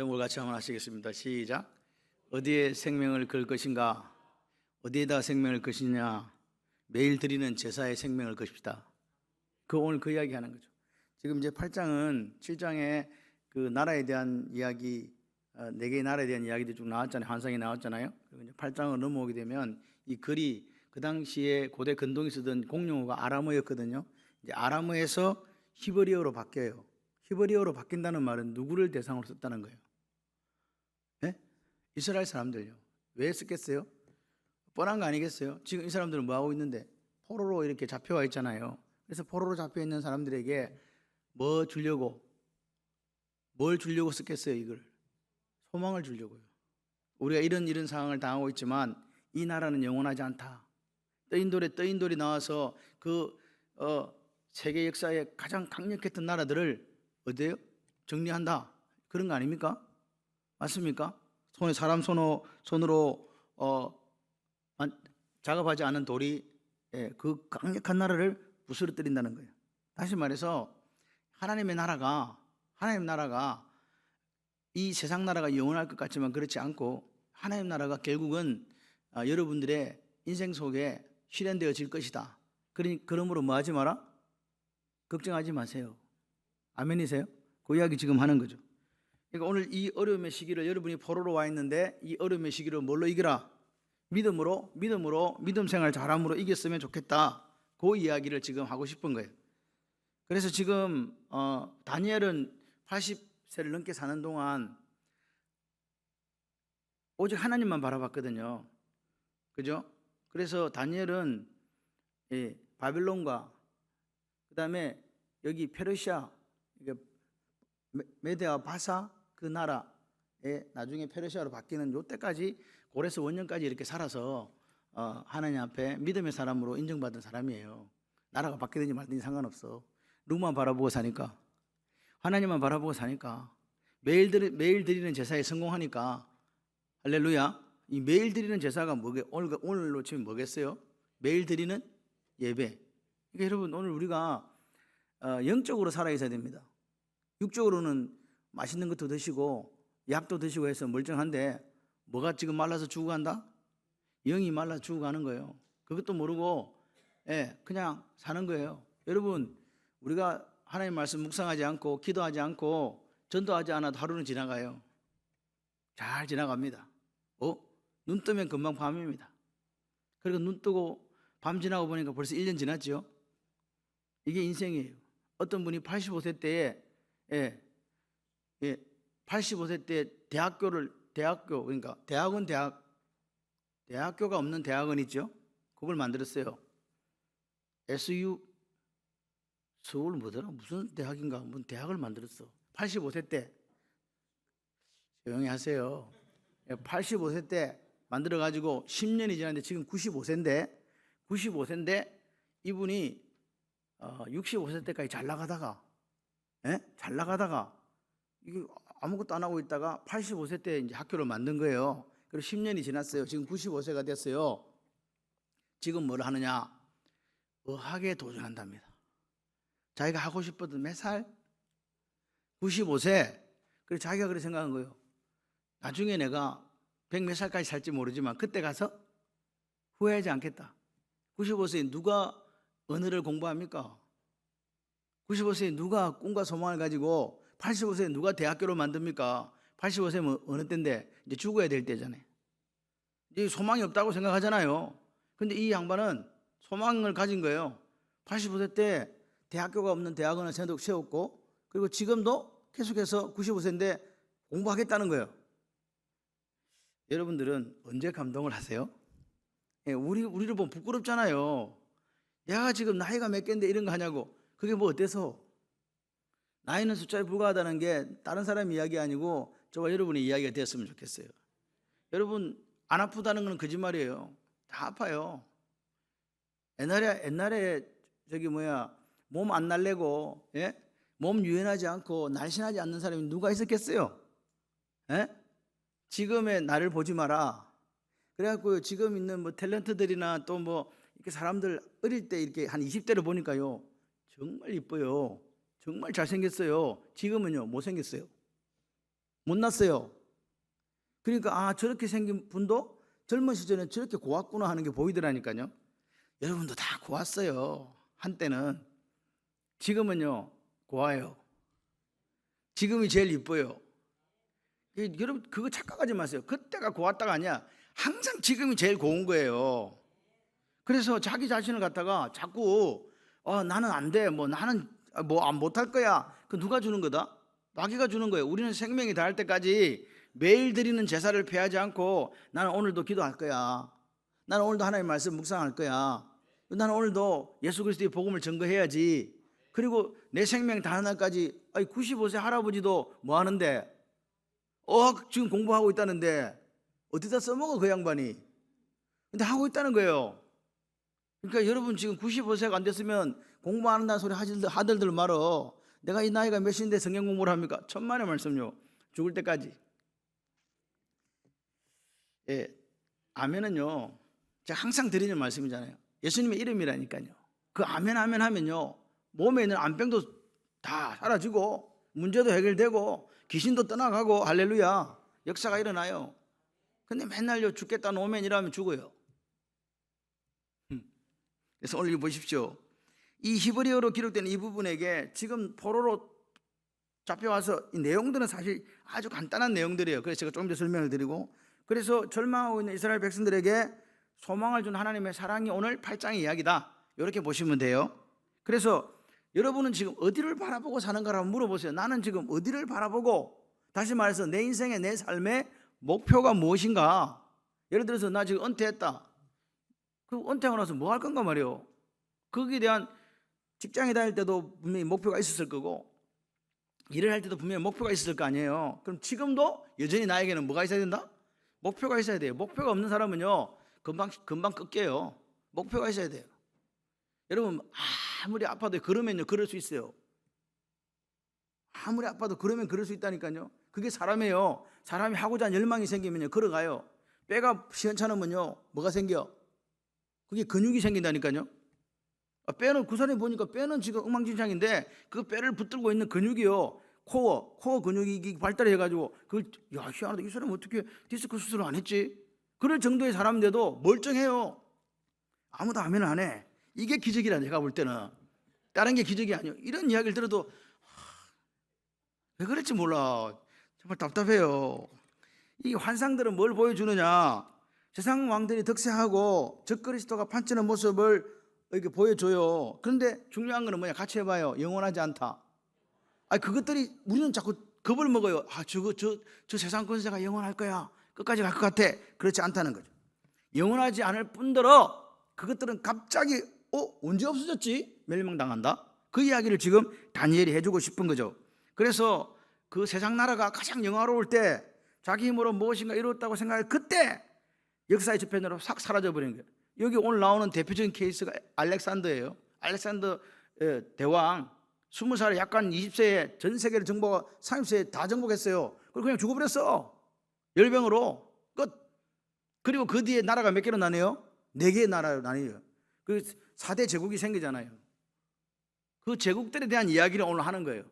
제목을 같이 한번 하시겠습니다. 시작. 어디에 생명을 걸 것인가? 어디에다 생명을 것이냐? 매일 드리는 제사에 생명을 것입니다. 오늘 그 이야기 하는 거죠. 지금 이제 8장은 7장에 그 나라에 대한 이야기, 4개의 나라에 대한 이야기도 쭉 나왔잖아요. 환상이 나왔잖아요. 그리고 이제 8장을 넘어오게 되면 이 글이 그 당시에 고대 근동이 쓰던 공용어가 아람어였거든요. 이제 아람어에서 히브리어로 바뀌어요. 히브리어로 바뀐다는 말은 누구를 대상으로 썼다는 거예요? 네? 이스라엘 사람들요. 왜 썼겠어요? 뻔한 거 아니겠어요? 지금 이 사람들은 뭐 하고 있는데 포로로 이렇게 잡혀와 있잖아요. 그래서 포로로 잡혀 있는 사람들에게 뭘 주려고 썼겠어요? 이걸 소망을 주려고요. 우리가 이런 상황을 당하고 있지만 이 나라는 영원하지 않다. 떠인돌이 나와서 세계 역사에 가장 강력했던 나라들을 어디에요? 정리한다. 그런 거 아닙니까? 맞습니까? 손에 사람 손으로 작업하지 않은 돌이 그 강력한 나라를 부스러뜨린다는 거예요. 다시 말해서 하나님의 나라가 이 세상 나라가 영원할 것 같지만 그렇지 않고 하나님 나라가 결국은 여러분들의 인생 속에 실현되어질 것이다. 그러므로 뭐 하지 마라? 걱정하지 마세요. 아멘이세요? 그 이야기 지금 하는 거죠. 그러니까 오늘 이 어려움의 시기를 여러분이 포로로 와 있는데 이 어려움의 시기를 뭘로 이기라? 믿음 생활 잘함으로 이겼으면 좋겠다. 그 이야기를 지금 하고 싶은 거예요. 그래서 지금 다니엘은 80세를 넘게 사는 동안 오직 하나님만 바라봤거든요. 그죠? 그래서 다니엘은 바빌론과 그 다음에 여기 페르시아, 메데와 바사 그 나라에 나중에 페르시아로 바뀌는 요때까지 고레스 원년까지 이렇게 살아서 하나님 앞에 믿음의 사람으로 인정받은 사람이에요. 나라가 바뀌든지 말든지 상관없어. 누구만 바라보고 사니까, 하나님만 바라보고 사니까, 매일 드리는 제사에 성공하니까. 할렐루야. 이 매일 드리는 제사가 오늘로 치면 뭐겠어요? 매일 드리는 예배. 그러니까 여러분, 오늘 우리가 영적으로 살아있어야 됩니다. 육적으로는 맛있는 것도 드시고 약도 드시고 해서 멀쩡한데 뭐가 지금 말라서 죽어간다? 영이 말라서 죽어가는 거예요. 그것도 모르고 그냥 사는 거예요. 여러분, 우리가 하나님 말씀 묵상하지 않고 기도하지 않고 전도하지 않아도 하루는 지나가요. 잘 지나갑니다. 눈 뜨면 금방 밤입니다. 그리고 눈 뜨고 밤 지나고 보니까 벌써 1년 지났죠. 이게 인생이에요. 어떤 분이 85세 때에 85세 때 그러니까 대학교가 없는 대학원 있죠. 그걸 만들었어요. 서울 뭐더라? 무슨 대학인가? 무슨 대학을 만들었어. 85세 때. 조용히 하세요. 85세 때 만들어가지고 10년이 지났는데 지금 95세인데 이분이 65세 때까지 잘 나가다가 이게 아무것도 안 하고 있다가 85세 때 이제 학교를 만든 거예요. 그리고 10년이 지났어요. 지금 95세가 됐어요. 지금 뭘 하느냐? 의학에 도전한답니다. 자기가 하고 싶었던 몇 살? 95세. 그래서 자기가 그렇게 생각한 거예요. 나중에 내가 100 몇 살까지 살지 모르지만 그때 가서 후회하지 않겠다. 95세에 누가 언어를 공부합니까? 95세에 누가 꿈과 소망을 가지고 85세에 누가 대학교를 만듭니까? 85세면 어느 때인데 이제 죽어야 될 때잖아요. 이제 소망이 없다고 생각하잖아요. 근데 이 양반은 소망을 가진 거예요. 85세 때 대학교가 없는 대학원을 세웠고 그리고 지금도 계속해서 95세인데 공부하겠다는 거예요. 여러분들은 언제 감동을 하세요? 우리를 보면 부끄럽잖아요. 내가 지금 나이가 몇 개인데 이런 거 하냐고. 그게 뭐 어때서? 나이는 숫자에 불과하다는 게 다른 사람 이야기 아니고 저와 여러분의 이야기가 되었으면 좋겠어요. 여러분 안 아프다는 건 거짓말이에요. 다 아파요. 옛날에 몸 안 날래고 몸 유연하지 않고 날씬하지 않는 사람이 누가 있었겠어요? 지금의 나를 보지 마라. 그래갖고 지금 있는 탤런트들이나 또 이렇게 사람들 어릴 때 이렇게 한 20대를 보니까요 정말 이뻐요. 정말 잘생겼어요. 지금은요 못생겼어요. 못났어요. 그러니까 저렇게 생긴 분도 젊은 시절에 저렇게 고왔구나 하는 게 보이더라니까요. 여러분도 다 고왔어요. 한때는. 지금은요 고와요. 지금이 제일 이뻐요. 여러분 그거 착각하지 마세요. 그때가 고왔다가 아니야. 항상 지금이 제일 고운 거예요. 그래서 자기 자신을 갖다가 자꾸 나는 안 돼, 뭐 나는 못할 거야. 그 누가 주는 거다? 마귀가 주는 거예요. 우리는 생명이 다할 때까지 매일 드리는 제사를 피하지 않고 나는 오늘도 기도할 거야. 나는 오늘도 하나님의 말씀 묵상할 거야. 나는 오늘도 예수 그리스도의 복음을 증거해야지. 그리고 내 생명 다하는 날까지 95세 할아버지도 뭐 하는데 지금 공부하고 있다는데 어디다 써먹어 그 양반이. 근데 하고 있다는 거예요. 그러니까 여러분 지금 95세가 안 됐으면 공부 안 한다는 소리 하들들 말어. 내가 이 나이가 몇인데 성경 공부를 합니까? 천만의 말씀요. 죽을 때까지. 아멘은요 제가 항상 드리는 말씀이잖아요. 예수님의 이름이라니까요. 그 아멘 하면요 몸에 있는 암병도 다 사라지고 문제도 해결되고 귀신도 떠나가고 할렐루야 역사가 일어나요. 근데 맨날요 죽겠다는 오멘이라면 죽어요. 그래서 오늘 보십시오. 이 히브리어로 기록된 이 부분에게 지금 포로로 잡혀와서 이 내용들은 사실 아주 간단한 내용들이에요. 그래서 제가 조금 더 설명을 드리고, 그래서 절망하고 있는 이스라엘 백성들에게 소망을 준 하나님의 사랑이 오늘 8장의 이야기다, 이렇게 보시면 돼요. 그래서 여러분은 지금 어디를 바라보고 사는가를 한번 물어보세요. 나는 지금 어디를 바라보고, 다시 말해서 내 인생의 내 삶의 목표가 무엇인가. 예를 들어서 나 지금 은퇴했다. 그 은퇴하고 나서 뭐 할 건가 말이에요. 거기에 대한 직장에 다닐 때도 분명히 목표가 있었을 거고 일을 할 때도 분명히 목표가 있었을 거 아니에요. 그럼 지금도 여전히 나에게는 뭐가 있어야 된다? 목표가 있어야 돼요. 목표가 없는 사람은요 금방 꺾여요. 목표가 있어야 돼요. 여러분 아무리 아파도 걸으면요 걸을 수 있어요. 아무리 아파도 걸으면 걸을 수 있다니까요. 그게 사람이에요. 사람이 하고자 하는 열망이 생기면요 걸어가요. 뼈가 시원찮으면요 뭐가 생겨? 그게 근육이 생긴다니까요. 뼈는 그 사람이 보니까 뼈는 지금 엉망진창인데 그 뼈를 붙들고 있는 근육이요 코어 근육이 발달해가지고 야 희한하다, 이 사람 어떻게 디스크 수술을 안 했지? 그럴 정도의 사람인데도 멀쩡해요. 아무도 아멘을 안 해. 이게 기적이라 내가 볼 때는. 다른 게 기적이 아니에요. 이런 이야기를 들어도 왜 그럴지 몰라. 정말 답답해요. 이 환상들은 뭘 보여주느냐? 세상 왕들이 득세하고 적그리스도가 판치는 모습을 이렇게 보여줘요. 그런데 중요한 거는 뭐냐? 같이 해봐요. 영원하지 않다. 그것들이 우리는 자꾸 겁을 먹어요. 저 세상 권세가 영원할 거야. 끝까지 갈 것 같아. 그렇지 않다는 거죠. 영원하지 않을 뿐더러 그것들은 갑자기 언제 없어졌지? 멸망당한다. 그 이야기를 지금 다니엘이 해주고 싶은 거죠. 그래서 그 세상 나라가 가장 영화로울 때 자기 힘으로 무엇인가 이루었다고 생각할 그때 역사의 저편으로 싹 사라져버리는 거예요. 여기 오늘 나오는 대표적인 케이스가 알렉산더예요. 알렉산더 대왕 20살에 약간 20세에 전 세계를 정복하고 30세에 다 정복했어요. 그리고 그냥 죽어버렸어. 열병으로 끝. 그리고 그 뒤에 나라가 몇 개로 나뉘어요? 4개의 나라로 나뉘어요. 그 4대 제국이 생기잖아요. 그 제국들에 대한 이야기를 오늘 하는 거예요.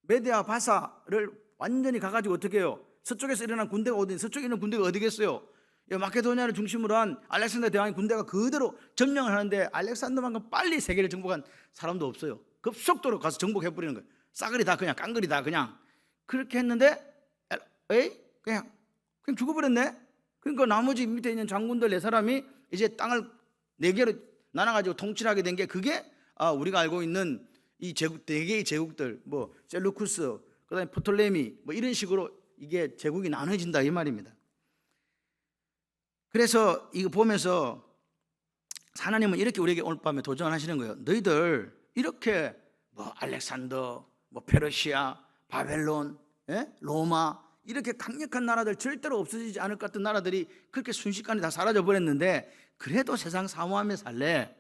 메데아 바사를 완전히 가가지고 어떻게 해요? 서쪽에서 일어난 군대가 어디, 서쪽에 있는 군대가 어디겠어요? 마케도니아를 중심으로 한 알렉산더 대왕의 군대가 그대로 점령을 하는데 알렉산더만큼 빨리 세계를 정복한 사람도 없어요. 급속도로 가서 정복해버리는 거예요. 싸그리 다 그냥 깡그리 다 그냥 그렇게 했는데 그냥 죽어버렸네. 그러니까 나머지 밑에 있는 장군들 4사람이 이제 땅을 4개로 나눠가지고 통치를 하게 된 게 그게 우리가 알고 있는 이 제국 4개의 제국들 뭐 셀루쿠스 그다음에 프톨레미 뭐 이런 식으로 이게 제국이 나눠진다 이 말입니다. 그래서 이거 보면서 하나님은 이렇게 우리에게 오늘 밤에 도전하시는 거예요. 너희들 이렇게 뭐 알렉산더, 뭐 페르시아, 바벨론, 로마 이렇게 강력한 나라들 절대로 없어지지 않을 것 같은 나라들이 그렇게 순식간에 다 사라져 버렸는데 그래도 세상 사모하며 살래?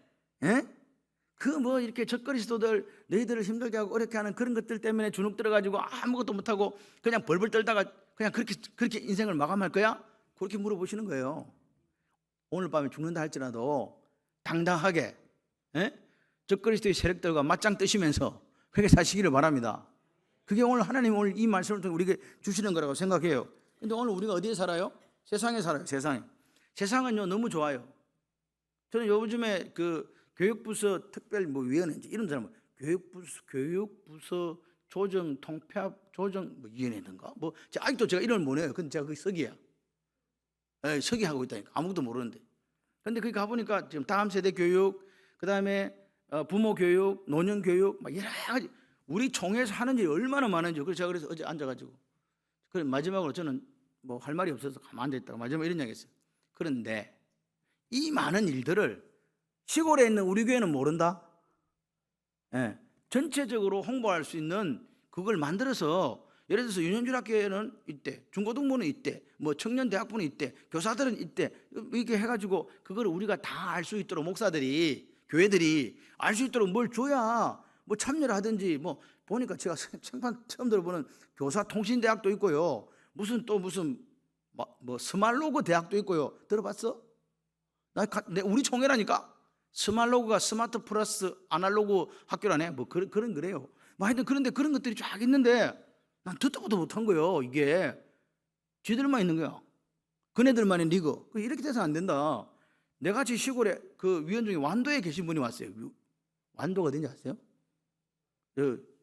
그 뭐 이렇게 적그리스도들 너희들을 힘들게 하고 어렵게 하는 그런 것들 때문에 주눅 들어가지고 아무것도 못하고 그냥 벌벌 떨다가 그냥 그렇게 인생을 마감할 거야? 그렇게 물어보시는 거예요. 오늘 밤에 죽는다 할지라도 당당하게 적그리스도의 세력들과 맞짱 뜨시면서 그렇게 사시기를 바랍니다. 그게 오늘 하나님 오늘 이 말씀을 통해 우리에게 주시는 거라고 생각해요. 근데 오늘 우리가 어디에 살아요? 세상에 살아요. 세상에. 세상은요 너무 좋아요. 저는 요즘에 그 교육부서 특별 뭐 위원회인지 이런 사람은 교육부서 조정 통폐합 조정 뭐 위원회든가 뭐 아직도 제가 이름을 못 해요. 근데 제가 그게 서기야. 예, 서기 하고 있다니까. 아무것도 모르는데. 근데 거기 가보니까 지금 다음 세대 교육, 그 다음에 부모 교육, 노년 교육, 막 여러 가지 우리 총회에서 하는 일이 얼마나 많은지. 그래서 제가 그래서 어제 앉아가지고 그래 마지막으로 저는 뭐 할 말이 없어서 가만 앉아있다가 마지막에 이런 이야기 했어요. 그런데 이 많은 일들을 시골에 있는 우리 교회는 모른다. 예, 전체적으로 홍보할 수 있는 그걸 만들어서 예를 들어서 유년중학교에는 이때, 중고등부는 이때, 뭐 청년대학부는 이때, 교사들은 이때 이렇게 해가지고 그걸 우리가 다 알 수 있도록 목사들이 교회들이 알 수 있도록 뭘 줘야 뭐 참여를 하든지. 뭐 보니까 제가 생판 처음 들어보는 교사통신대학도 있고요. 무슨 뭐 스말로그 대학도 있고요. 들어봤어? 우리 총회라니까. 스말로그가 스마트 플러스 아날로그 학교라네. 뭐 그런 거래요. 뭐 하여튼 그런데 그런 것들이 쫙 있는데 난 듣도 보도 못한 거예요. 이게 쥐들만 있는 거야. 그네들만의 리그. 이렇게 돼서 안 된다. 내같이 시골에 그 위원 중에 완도에 계신 분이 왔어요. 완도가 어딘지 아세요?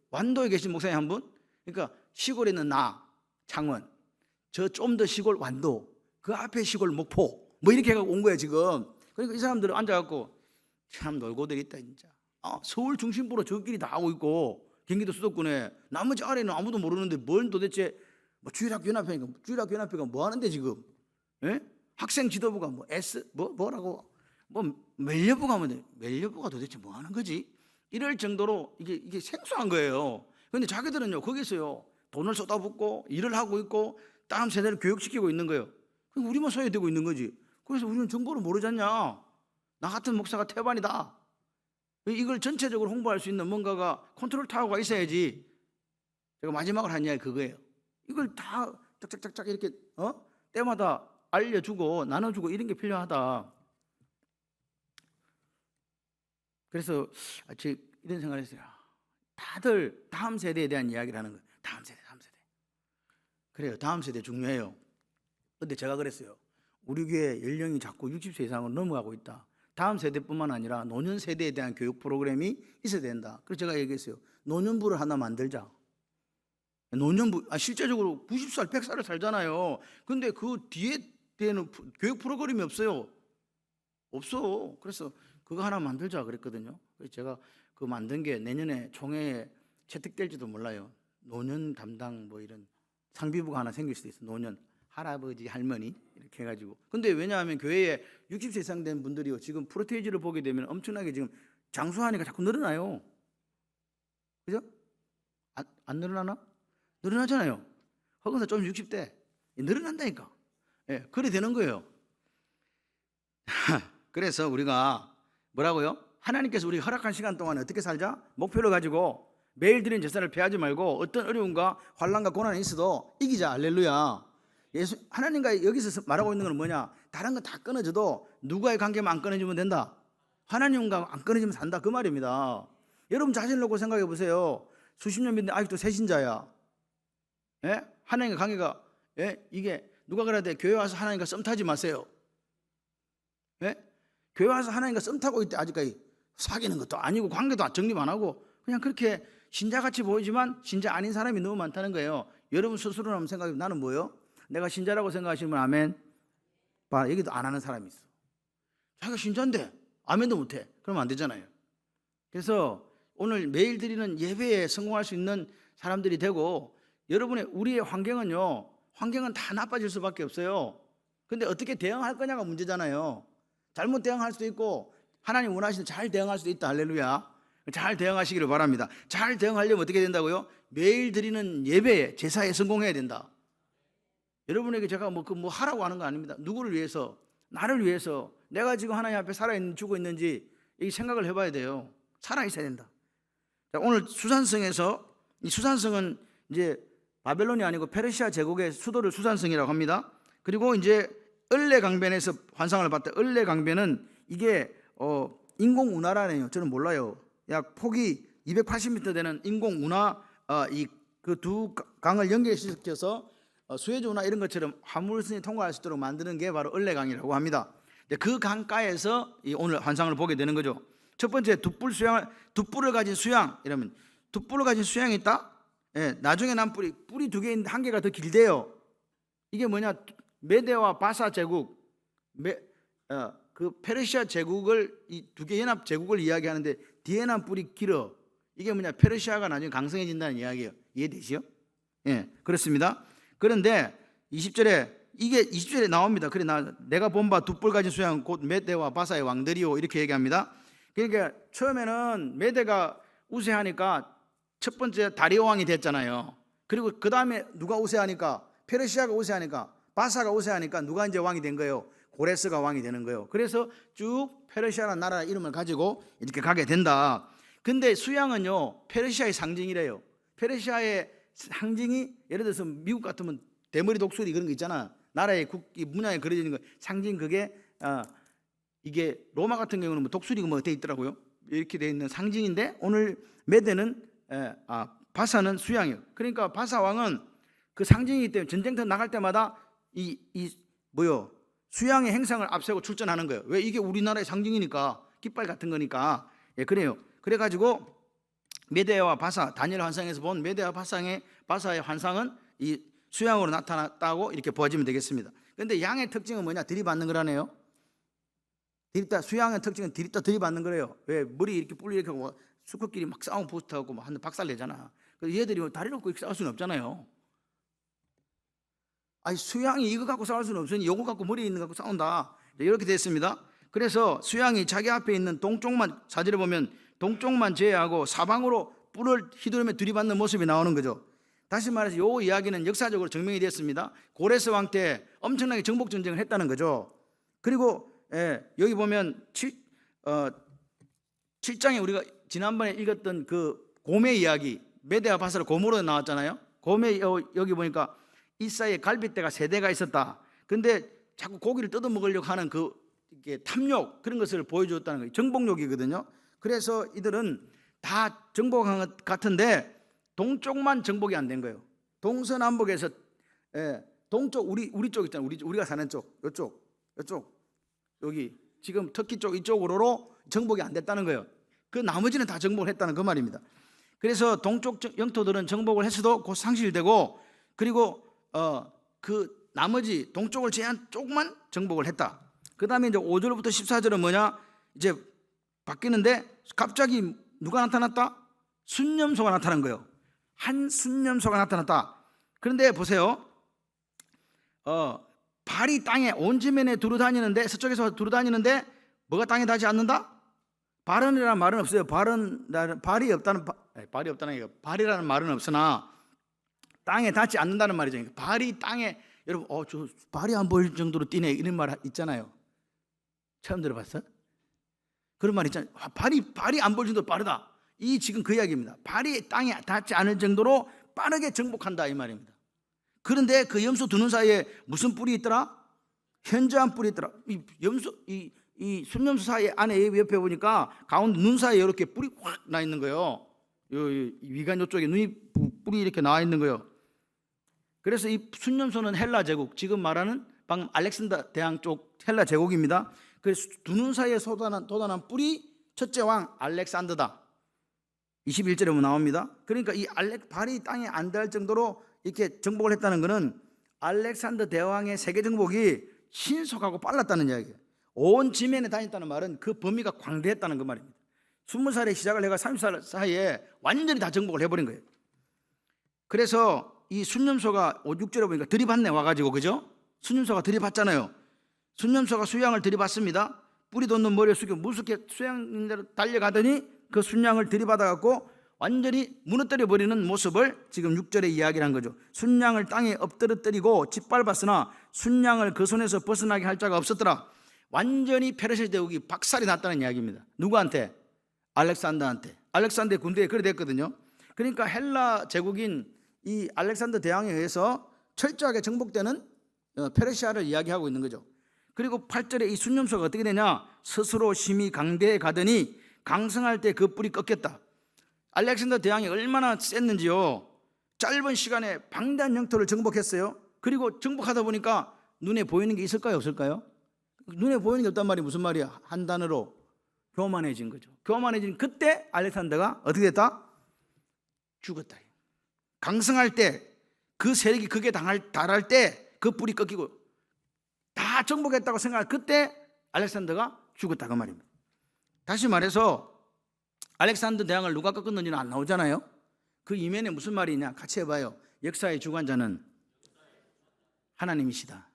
완도에 계신 목사님 한 분. 그러니까 시골에 있는 나 창원, 저 좀 더 시골 완도, 그 앞에 시골 목포, 뭐 이렇게 해서 온 거예요 지금. 그러니까 이 사람들은 앉아갖고 참 놀고들 있다 진짜. 서울 중심부로 저끼리 다 하고 있고 경기도 수도권에 나머지 아래는 아무도 모르는데 뭘 도대체 뭐 주일학교연합회가 뭐 하는데 지금? 예? 학생 지도부가 뭐 뭐라고 뭐 멜려부가 하면 멜려부가 도대체 뭐 하는 거지? 이럴 정도로 이게 생소한 거예요. 그런데 자기들은요 거기서요 돈을 쏟아붓고 일을 하고 있고 다음 세대를 교육시키고 있는 거예요. 우리만 소외되고 있는 거지. 그래서 우리는 정보를 모르잖냐. 나 같은 목사가 태반이다. 이걸 전체적으로 홍보할 수 있는 뭔가가 컨트롤 타워가 있어야지. 제가 마지막으로 한 이야기 그거예요. 이걸 다 짝짝짝짝 이렇게 때마다 알려주고 나눠주고 이런 게 필요하다. 그래서 제가 이런 생각을 했어요. 다들 다음 세대에 대한 이야기를 하는 거예요. 다음 세대. 그래요. 다음 세대 중요해요. 근데 제가 그랬어요. 우리 교회 연령이 자꾸 60세 이상으로 넘어가고 있다. 다음 세대뿐만 아니라 노년 세대에 대한 교육 프로그램이 있어야 된다. 그래서 제가 얘기했어요. 노년부를 하나 만들자. 노년부, 실제적으로 90살, 100살을 살잖아요. 근데 그 뒤에 되는 교육 프로그램이 없어요. 없어. 그래서 그거 하나 만들자 그랬거든요. 그래서 제가 그 만든 게 내년에 총회에 채택될지도 몰라요. 노년 담당 뭐 이런 상비부가 하나 생길 수도 있어. 노년 할아버지 할머니 이렇게 해가지고. 근데 왜냐하면 교회에 60세 이상 된 분들이요 지금 프로테이지를 보게 되면 엄청나게 지금 장수하니까 자꾸 늘어나요. 그죠? 안 늘어나나? 늘어나잖아요. 허건사 좀 60대 늘어난다니까. 예, 그래 되는 거예요. 그래서 우리가 뭐라고요? 하나님께서 우리가 허락한 시간 동안에 어떻게 살자? 목표를 가지고 매일 드리는 제사를 피하지 말고 어떤 어려움과 환난과 고난이 있어도 이기자. 할렐루야. 하나님과 여기서 말하고 있는 건 뭐냐? 다른 건 다 끊어져도 누구와의 관계만 안 끊어지면 된다. 하나님과 안 끊어지면 산다 그 말입니다. 여러분 자신을 놓고 생각해 보세요. 수십 년 믿는데 아직도 새신자야. 예? 하나님과 관계가 이게 누가 그래야 돼? 교회 와서 하나님과 썸 타지 마세요. 예? 교회 와서 하나님과 썸 타고 있대 아직까지 사귀는 것도 아니고 관계도 정립 안 하고 그냥 그렇게 신자같이 보이지만 신자 아닌 사람이 너무 많다는 거예요. 여러분 스스로 한번 생각해 보면 나는 뭐예요? 내가 신자라고 생각하시는 분 아멘. 봐, 얘기도 안 하는 사람이 있어. 자기가 신자인데 아멘도 못해. 그러면 안 되잖아요. 그래서 오늘 매일 드리는 예배에 성공할 수 있는 사람들이 되고 우리의 환경은 다 나빠질 수밖에 없어요. 근데 어떻게 대응할 거냐가 문제잖아요. 잘못 대응할 수도 있고 하나님 원하시는 잘 대응할 수도 있다. 할렐루야. 잘 대응하시기를 바랍니다. 잘 대응하려면 어떻게 된다고요? 매일 드리는 예배에 제사에 성공해야 된다. 여러분에게 제가 뭐 하라고 하는 거 아닙니다. 누구를 위해서? 나를 위해서. 내가 지금 하나님 앞에 살아있는지 죽어 있는지 이 생각을 해봐야 돼요. 살아있어야 된다. 자, 오늘 수산성에서 이 수산성은 이제 바벨론이 아니고 페르시아 제국의 수도를 수산성이라고 합니다. 그리고 이제 을레강변에서 환상을 봤다. 을레강변은 이게 인공 운하라네요. 저는 몰라요. 약 폭이 280m 되는 인공 운하 이 그 두 강을 연결시켜서 수에즈 운하 이런 것처럼 화물선이 통과할 수 있도록 만드는 게 바로 을레강이라고 합니다. 그 강가에서 오늘 환상을 보게 되는 거죠. 첫 번째 돛불을 가진 수양. 이러면 돛불을 가진 수양이 있다. 예, 나중에 난 뿔이 두 개인데 한 개가 더 길대요. 이게 뭐냐? 메데와 바사 제국, 그 페르시아 제국을 이 두 개 연합 제국을 이야기하는데 뒤에 난 뿔이 길어. 이게 뭐냐? 페르시아가 나중에 강성해진다는 이야기예요. 이해되시요? 예, 그렇습니다. 그런데 20절에 나옵니다. 그래 내가 본 바 두 뿔 가진 수양 곧 메데와 바사의 왕들이요 이렇게 얘기합니다. 그러니까 처음에는 메데가 우세하니까 첫 번째 다리오 왕이 됐잖아요. 그리고 그 다음에 누가 우세하니까 페르시아가 우세하니까 바사가 우세하니까 누가 이제 왕이 된 거예요? 고레스가 왕이 되는 거예요. 그래서 쭉 페르시아라는 나라 이름을 가지고 이렇게 가게 된다. 근데 수양은요 페르시아의 상징이래요. 페르시아의 상징이 예를 들어서 미국 같으면 대머리 독수리 그런 거 있잖아. 나라의 국기 문양에 그려지는 거 상징 그게 이게 로마 같은 경우는 뭐 독수리가 뭐 돼 있더라고요. 이렇게 돼 있는 상징인데 오늘 메데는 바사는 수양이에요. 그러니까 바사 왕은 그 상징이기 때문에 전쟁터 나갈 때마다 이 수양의 행상을 앞세우고 출전하는 거예요. 왜? 이게 우리나라의 상징이니까 깃발 같은 거니까. 예, 그래요. 그래가지고 메데와 바사 다니엘 환상에서 본 메데와 바사의 환상은 이 수양으로 나타났다고 이렇게 보아지면 되겠습니다. 그런데 양의 특징은 뭐냐? 들이받는 거라네요. 수양의 특징은 들이받는 거래요. 왜? 머리 이렇게 뿔 이렇게 하고 수컷끼리 막 싸움 부스트하고 막 박살 내잖아. 그래서 얘들이 다리를 놓고 싸울 수는 없잖아요. 아니 수양이 이거 갖고 싸울 수는 없으니 요거 갖고 머리에 있는 거 갖고 싸운다. 이렇게 됐습니다. 그래서 수양이 자기 앞에 있는 동쪽만 사진을 보면 동쪽만 제외하고 사방으로 뿔을 휘두르며 들이받는 모습이 나오는 거죠. 다시 말해서 요 이야기는 역사적으로 증명이 됐습니다. 고레스 왕 때 엄청나게 정복 전쟁을 했다는 거죠. 그리고 여기 보면 7장에 우리가 지난번에 읽었던 그 곰의 이야기 메데와 바사로 곰으로 나왔잖아요. 곰의 여기 보니까 이 사이에 갈빗대가 3대가 있었다. 근데 자꾸 고기를 뜯어 먹으려고 하는 그 탐욕 그런 것을 보여주었다는 거예요. 정복욕이거든요. 그래서 이들은 다 정복한 것 같은데 동쪽만 정복이 안 된 거예요. 동서남북에서 동쪽 우리 쪽 있잖아요. 우리가 사는 쪽, 이쪽 여기 지금 터키 쪽 이쪽으로 정복이 안 됐다는 거예요. 그 나머지는 다 정복을 했다는 그 말입니다. 그래서 동쪽 영토들은 정복을 했어도 곧 상실되고 그리고 그 나머지 동쪽을 제한 쪽만 정복을 했다. 그 다음에 이제 5절부터 14절은 뭐냐? 이제 바뀌는데 갑자기 누가 나타났다? 순념소가 나타난 거예요. 한 순념소가 나타났다. 그런데 보세요. 발이 땅에 온 지면에 두루다니는데 서쪽에서 두루다니는데 뭐가 땅에 닿지 않는다? 발은이라는 말은 없어요. 발이 없다는 게 발이라는 말은 없으나 땅에 닿지 않는다는 말이죠. 발이 땅에 여러분 저 발이 안 보일 정도로 뛰네 이런 말 있잖아요. 처음 들어봤어? 그런 말 있잖아요. 발이 안 보일 정도로 빠르다. 이 지금 그 이야기입니다. 발이 땅에 닿지 않을 정도로 빠르게 정복한다 이 말입니다. 그런데 그 염소 두 눈 사이에 무슨 뿔이 있더라? 현저한 뿔이 있더라. 이 순염소 사이 안에 옆에 보니까 가운데 눈 사이에 이렇게 뿔이 확 나 있는 거예요. 위관 이쪽에 뿔이 이렇게 나와 있는 거예요. 그래서 이 순염소는 헬라 제국, 지금 말하는 방금 알렉산더 대왕 쪽 헬라 제국입니다. 그래서 두 눈 사이에 돋아난 뿔이 첫째 왕 알렉산더다. 21절에 보면 나옵니다. 그러니까 이 발이 땅에 안 닿을 정도로 이렇게 정복을 했다는 것은 알렉산더 대왕의 세계 정복이 신속하고 빨랐다는 이야기예요. 온 지면에 다녔다는 말은 그 범위가 광대했다는 그 말입니다. 20살에 시작을 해가 30살 사이에 완전히 다 정복을 해버린 거예요. 그래서 이 순념소가 5, 6절에 보니까 들이받네 와가지고, 그죠? 순념소가 들이받잖아요. 순념소가 수양을 들이받습니다. 뿌리 돋는 머리를 숙여 무섭게 수양대로 달려가더니 그 순양을 들이받아갖고 완전히 무너뜨려 버리는 모습을 지금 6절에 이야기를 한 거죠. 순양을 땅에 엎드러뜨리고 짓밟았으나 순양을 그 손에서 벗어나게 할 자가 없었더라. 완전히 페르시아 대국이 박살이 났다는 이야기입니다. 누구한테? 알렉산더한테. 알렉산더의 군대에 그래 됐거든요. 그러니까 헬라 제국인 이 알렉산더 대왕에 의해서 철저하게 정복되는 페르시아를 이야기하고 있는 거죠. 그리고 8절에 이 순념소가 어떻게 되냐? 스스로 심히 강대에 가더니 강성할 때 그 뿔이 꺾였다. 알렉산더 대왕이 얼마나 셌는지요. 짧은 시간에 방대한 영토를 정복했어요. 그리고 정복하다 보니까 눈에 보이는 게 있을까요, 없을까요? 눈에 보이는 게 없단 말이 무슨 말이야? 한 단어로 교만해진 거죠. 교만해진 그때 알렉산더가 어떻게 됐다? 죽었다. 강성할 때, 그 세력이 극에 달할 때 그 뿔이 꺾이고 다 정복했다고 생각할 그때 알렉산더가 죽었다 그 말입니다. 다시 말해서 알렉산더 대왕을 누가 꺾었는지는 안 나오잖아요. 그 이면에 무슨 말이냐? 같이 해봐요. 역사의 주관자는 하나님이시다.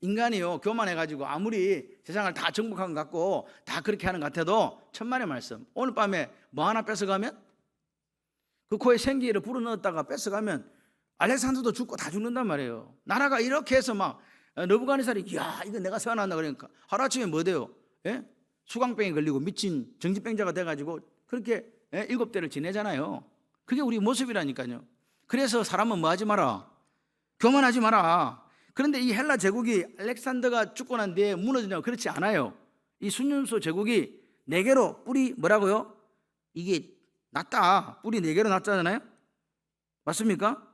인간이요, 교만해가지고 아무리 세상을 다 정복한 것 같고 다 그렇게 하는 것 같아도 천만의 말씀, 오늘 밤에 뭐 하나 뺏어가면, 그 코에 생기를 불어넣었다가 뺏어가면 알렉산더도 죽고 다 죽는단 말이에요. 나라가 이렇게 해서 막 느부갓네살이 야 이거 내가 세워놨나 그러니까 하루아침에 뭐 돼요? 예? 수광병에 걸리고 미친 정신병자가 돼가지고 그렇게 7대를 지내잖아요. 그게 우리 모습이라니까요. 그래서 사람은 뭐 하지 마라? 교만하지 마라. 그런데 이 헬라 제국이 알렉산더가 죽고 난 뒤에 무너지냐고 그렇지 않아요. 이 순윤소 제국이 4개로 뿔이 뭐라고요? 이게 났다. 뿔이 4개로 났잖아요. 맞습니까?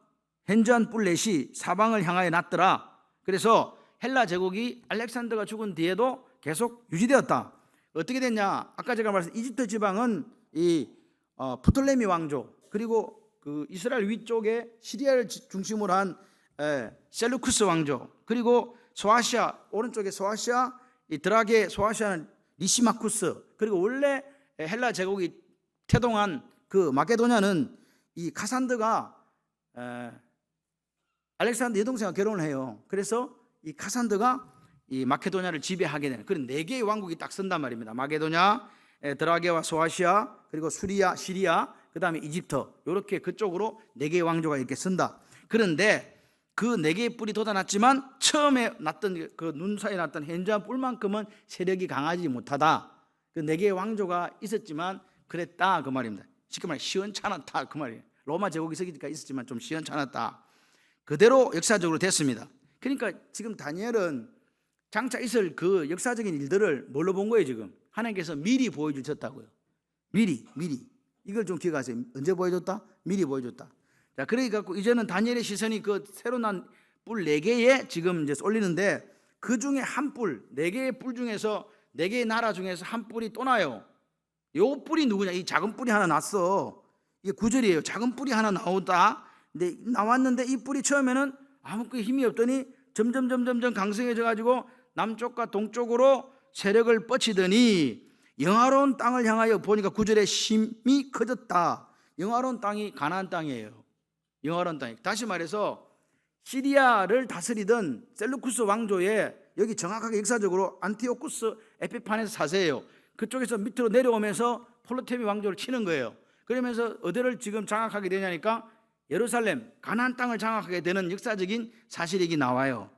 현저한 뿔 넷이 사방을 향하여 났더라. 그래서 헬라 제국이 알렉산더가 죽은 뒤에도 계속 유지되었다. 어떻게 됐냐? 아까 제가 말씀드린 이집트 지방은 이 프톨레미 왕조, 그리고 그 이스라엘 위쪽에 시리아를 중심으로 한 셀루쿠스 왕조, 그리고 소아시아 오른쪽에 소아시아, 이 드라게 소아시아는 리시마쿠스, 그리고 원래 헬라 제국이 태동한 그 마케도냐는 이 카산드가 알렉산더 여동생과 결혼을 해요. 그래서 이 카산드가 이 마케도냐를 지배하게 되는 그런 4개의 왕국이 딱 선단 말입니다. 마케도냐, 드라게와 소아시아, 그리고 수리아, 시리아, 그 다음에 이집트, 이렇게 그쪽으로 4개의 왕조가 이렇게 선다. 그런데 그 4개의 뿔이 돋아났지만 처음에 났던 그 눈 사이에 났던 현저한 뿔만큼은 세력이 강하지 못하다. 그 4개의 왕조가 있었지만 그랬다 그 말입니다. 쉽게 말해 시원찮았다 그 말이에요. 로마 제국이 있었으니까 있었지만 좀 시원찮았다. 그대로 역사적으로 됐습니다. 그러니까 지금 다니엘은 장차 있을 그 역사적인 일들을 뭘로 본 거예요? 지금 하나님께서 미리 보여주셨다고요. 미리 이걸 좀 기억하세요. 언제 보여줬다? 미리 보여줬다. 자, 그러니까 이제는 다니엘의 시선이 그 새로 난 뿔 4개에 지금 이제 쏠리는데, 그 중에 한 뿔, 4개의 뿔 중에서 4개의 나라 중에서 한 뿔이 또 나요. 요 뿔이 누구냐? 이 작은 뿔이 하나 났어. 이게 9절이에요. 작은 뿔이 하나 나오다. 근데 나왔는데 이 뿔이 처음에는 아무 힘이 없더니 점점 강성해져 가지고 남쪽과 동쪽으로 세력을 뻗치더니 영화로운 땅을 향하여 보니까 9절에 심히 커졌다. 영화로운 땅이 가나안 땅이에요. 영화로운 땅이. 다시 말해서 시리아를 다스리던 셀루쿠스 왕조의 여기 정확하게 역사적으로 안티오쿠스 에피파네스 4세예요. 그쪽에서 밑으로 내려오면서 폴로테미 왕조를 치는 거예요. 그러면서 어디를 지금 장악하게 되냐니까 예루살렘, 가나안 땅을 장악하게 되는 역사적인 사실이 나와요.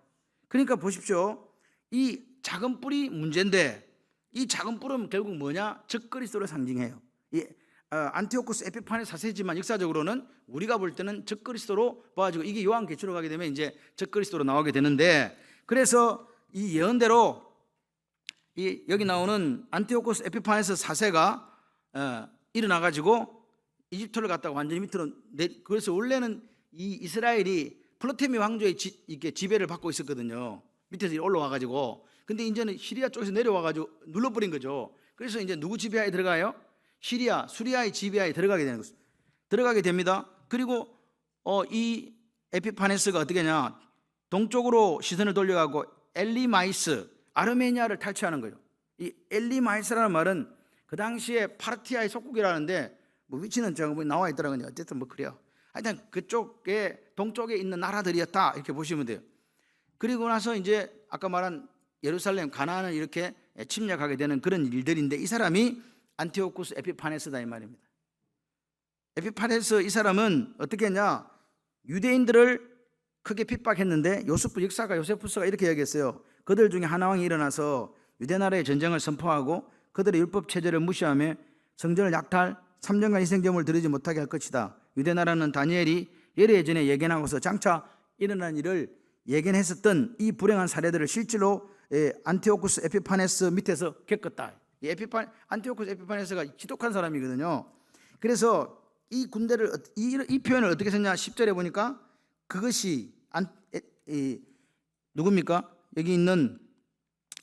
그러니까 보십시오. 이 작은 뿔이 문제인데 이 작은 뿔은 결국 뭐냐? 적그리스도를 상징해요. 이 안티오쿠스 에피파네스 4세지만 역사적으로는 우리가 볼 때는 적그리스도로 봐가지고 이게 요한계시록 가게 되면 이제 적그리스도로 나오게 되는데, 그래서 이 예언대로 이 여기 나오는 안티오쿠스 에피파네스 4세가 일어나가지고 이집트를 갖다가 완전히 밑으로 그래서 원래는 이 이스라엘이 플로테미 왕조의 이렇게 지배를 받고 있었거든요. 밑에서 올라와가지고. 근데 이제는 시리아 쪽에서 내려와가지고 눌러버린 거죠. 그래서 이제 누구 지배하에 들어가요? 시리아, 수리아의 지배하에 들어가게 되는 것입니다. 들어가게 됩니다. 그리고 이 에피파네스가 어떻게 하냐? 동쪽으로 시선을 돌려가고 엘리마이스, 아르메니아를 탈취하는 거예요. 이 엘리마이스라는 말은 그 당시에 파르티아의 속국이라는데 뭐 위치는 제가 나와 있더라고요. 어쨌든 뭐 그래요. 하여튼 그쪽에 동쪽에 있는 나라들이었다 이렇게 보시면 돼요. 그리고 나서 이제 아까 말한 예루살렘, 가나안을 이렇게 침략하게 되는 그런 일들인데, 이 사람이 안티오쿠스 에피파네스다 이 말입니다. 에피파네스 이 사람은 어떻게 했냐? 유대인들을 크게 핍박했는데 요세프 역사가 요세푸스가 이렇게 얘기했어요. 그들 중에 한 왕이 일어나서 유대 나라의 전쟁을 선포하고 그들의 율법 체제를 무시하며 성전을 약탈 3년간 희생제물을 드리지 못하게 할 것이다. 유대 나라는 다니엘이 예전에 예견하고서 장차 일어난 일을 예견했었던 이 불행한 사례들을 실제로 안티오쿠스 에피파네스 밑에서 겪었다. 안티오쿠스 에피파네스가 지독한 사람이거든요. 그래서 이 군대를 이 표현을 어떻게 썼냐? 10절에 보니까 그것이 누굽니까? 여기 있는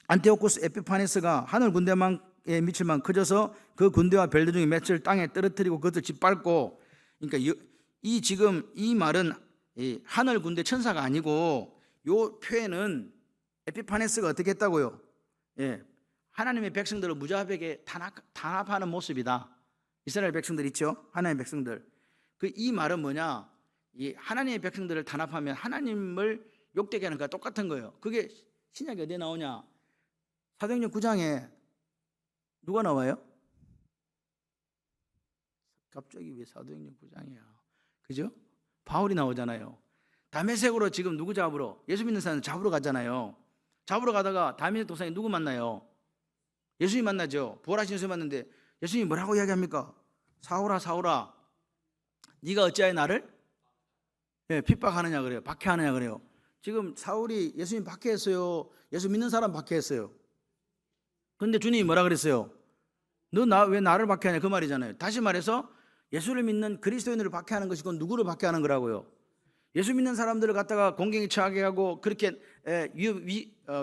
안티오코스 에피파네스가 하늘 군대만에 미칠 만큼 커져서 그 군대와 별들 중에 몇을 땅에 떨어뜨리고 그것을 짓밟고, 그러니까 이 지금 이 말은 하늘 군대 천사가 아니고, 요 표현은 에피파네스가 어떻게 했다고요? 하나님의 백성들을 무자비하게 탄압하는 모습이다. 이스라엘 백성들 있죠? 하나님의 백성들. 이 말은 뭐냐? 이 하나님의 백성들을 탄압하면 하나님을 욕되게 하는 거와 똑같은 거예요. 그게 신약에 어디에 나오냐? 사도행전 9장에 누가 나와요? 갑자기 왜 사도행전 9장이야? 그죠? 바울이 나오잖아요. 다메섹으로 지금 누구 잡으러? 예수 믿는 사람 잡으러 가잖아요. 잡으러 가다가 다메섹 도상에 누구 만나요? 예수님 만나죠. 부활하신 예수님 만났는데 예수님이 뭐라고 이야기합니까? 사울아 사울아 네가 어찌하여 나를 핍박하느냐 그래요. 박해하느냐 그래요. 지금 사울이 예수님 박해했어요? 예수 믿는 사람 박해했어요? 근데 주님이 뭐라 그랬어요? 너 왜 나를 박해하냐 그 말이잖아요. 다시 말해서 예수를 믿는 그리스도인들을 박해하는 것이고 누구를 박해하는 거라고요? 예수 믿는 사람들을 갖다가 공경에 처하게 하고 그렇게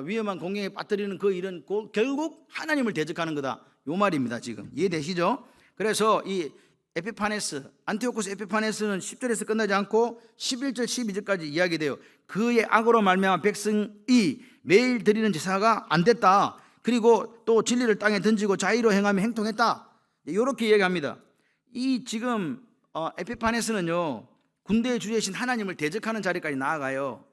위험한 공경에 빠뜨리는 그 일은 결국 하나님을 대적하는 거다, 요 말입니다. 지금 이해되시죠? 그래서 이 에피파네스, 안티오코스 에피파네스는 10절에서 끝나지 않고 11절 12절까지 이야기돼요. 그의 악으로 말미암아 백성이 매일 드리는 제사가 안 됐다. 그리고 또 진리를 땅에 던지고 자의로 행하며 행통했다. 이렇게 이야기합니다. 이 지금 에피파네스는요, 군대의 주제이신 하나님을 대적하는 자리까지 나아가요.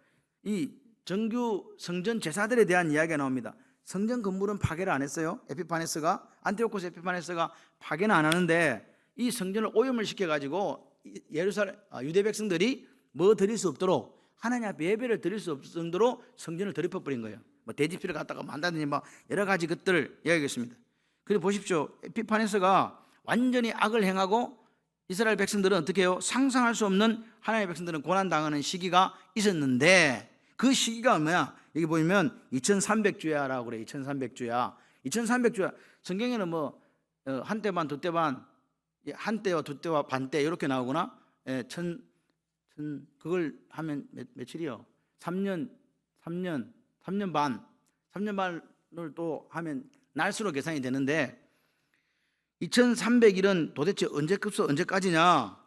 이 정규 성전 제사들에 대한 이야기가 나옵니다. 성전 건물은 파괴를 안 했어요. 에피파네스가, 안티오코스 에피파네스가 파괴는 안 하는데 이 성전을 오염을 시켜가지고 유대 백성들이 뭐 드릴 수 없도록, 하나님 앞에 예배를 드릴 수 없을 정도로 성전을 더럽혀버린 거예요. 뭐 돼지피를 갖다가 만다든지 뭐 여러 가지 것들을 이야기하겠습니다. 그리고 보십시오. 에피파네스가 완전히 악을 행하고 이스라엘 백성들은 어떻게 해요? 상상할 수 없는 하나님의 백성들은 고난당하는 시기가 있었는데, 그 시기가 뭐야? 여기 보면 2300주야라고 그래요. 2300주야. 2300주야. 성경에는 뭐 한때 반, 두때 반, 한때와 두때와 반때 이렇게 나오구나. 그걸 하면 며칠이요? 3년 반. 3년 반을 또 하면 날수로 계산이 되는데 2300일은 도대체 언제까지냐?